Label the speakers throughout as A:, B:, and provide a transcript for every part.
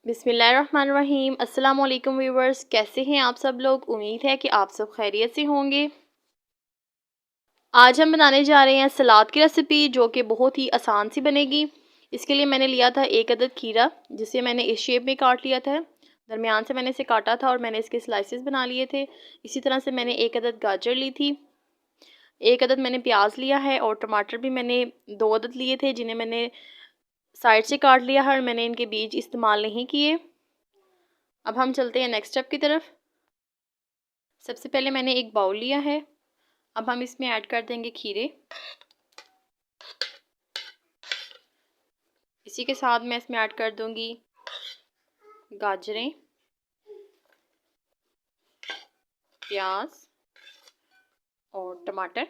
A: बिस्मिल्लाहिर्रहमानिर्रहीम। अस्सलाम वालेकुम व्यूवर्स, कैसे हैं आप सब लोग। उम्मीद है कि आप सब खैरियत से होंगे। आज हम बनाने जा रहे हैं सलाद की रेसिपी, जो कि बहुत ही आसान सी बनेगी। इसके लिए मैंने लिया था 1 अदद खीरा, जिसे मैंने इस शेप में काट लिया था। दरमियान से मैंने इसे काटा था और मैंने इसके स्लाइसेस बना लिए थे। इसी तरह से मैंने 1 अदद गाजर ली थी, 1 अदद मैंने प्याज लिया है और टमाटर भी मैंने 2 अदद लिए थे, जिन्हें मैंने साइड से काट लिया है और मैंने इनके बीज इस्तेमाल नहीं किए। अब हम चलते हैं नेक्स्ट स्टेप की तरफ। सबसे पहले मैंने एक बाउल लिया है। अब हम इसमें ऐड कर देंगे खीरे। इसी के साथ मैं इसमें ऐड कर दूंगी गाजरें, प्याज और टमाटर।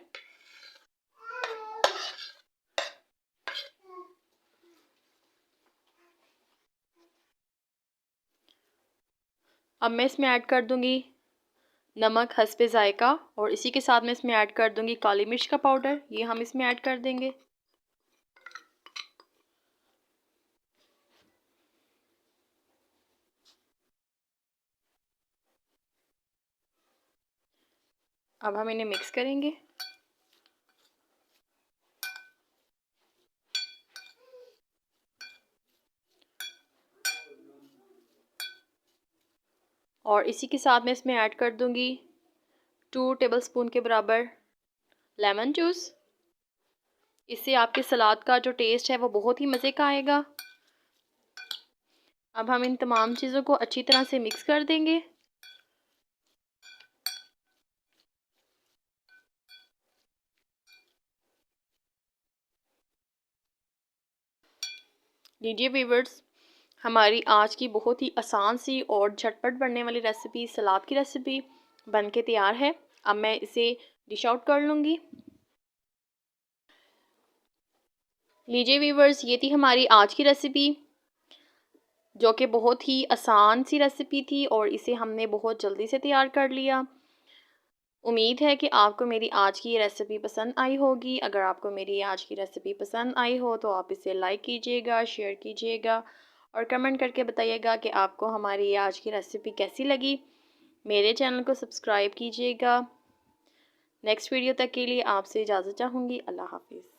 A: अब मैं इसमें ऐड कर दूंगी नमक हस्बे ज़ायका और इसी के साथ मैं इसमें ऐड कर दूंगी काली मिर्च का पाउडर। ये हम इसमें ऐड कर देंगे। अब हम इन्हें मिक्स करेंगे। और इसी के साथ मैं इसमें ऐड कर दूंगी 2 टेबलस्पून के बराबर लेमन जूस। इससे आपके सलाद का जो टेस्ट है वो बहुत ही मज़े का आएगा। अब हम इन तमाम चीज़ों को अच्छी तरह से मिक्स कर देंगे। लीजिए व्यूअर्स, हमारी आज की बहुत ही आसान सी और झटपट बनने वाली रेसिपी सलाद की रेसिपी बन के तैयार है। अब मैं इसे डिश आउट कर लूँगी। लीजिए व्यूअर्स, ये थी हमारी आज की रेसिपी, जो कि बहुत ही आसान सी रेसिपी थी और इसे हमने बहुत जल्दी से तैयार कर लिया। उम्मीद है कि आपको मेरी आज की ये रेसिपी पसंद आई होगी। अगर आपको मेरी आज की रेसिपी पसंद आई हो तो आप इसे लाइक कीजिएगा, शेयर कीजिएगा और कमेंट करके बताइएगा कि आपको हमारी ये आज की रेसिपी कैसी लगी। मेरे चैनल को सब्सक्राइब कीजिएगा। नेक्स्ट वीडियो तक के लिए आपसे इजाज़त चाहूँगी। अल्लाह हाफिज़।